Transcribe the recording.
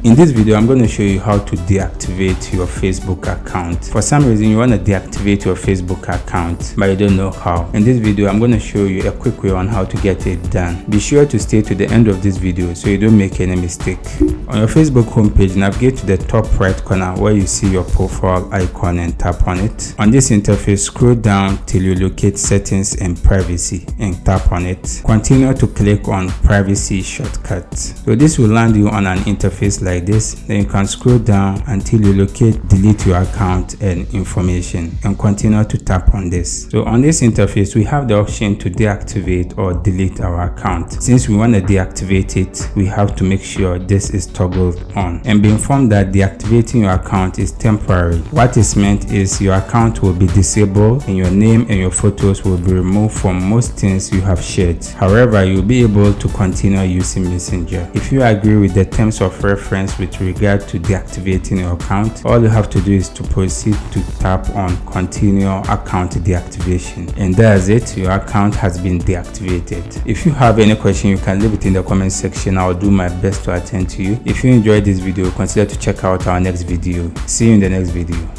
In this video, I'm going to show you how to deactivate your Facebook account. For some reason, you want to deactivate your Facebook account, but you don't know how. In this video, I'm going to show you a quick way on how to get it done. Be sure to stay to the end of this video so you don't make any mistake. On your Facebook homepage, navigate to the top right corner where you see your profile icon and tap on it. On this interface, scroll down till you locate settings and privacy and tap on it. Continue to click on privacy shortcut. So this will land you on an interface like this. Then you can scroll down until you locate delete your account and information and continue to tap on this. So on this interface, we have the option to deactivate or delete our account. Since we want to deactivate it, we have to make sure this is toggled on and be informed that deactivating your account is temporary. What is meant is your account will be disabled and your name and your photos will be removed from most things you have shared. However, you'll be able to continue using Messenger. If you agree with the terms of reference with regard to deactivating your account, all you have to do is to proceed to tap on continue account deactivation, and that's it. Your account has been deactivated. If you have any question, you can leave it in the comment section. I'll do my best to attend to you. If you enjoyed this video, consider to check out our next video. See you in the next video.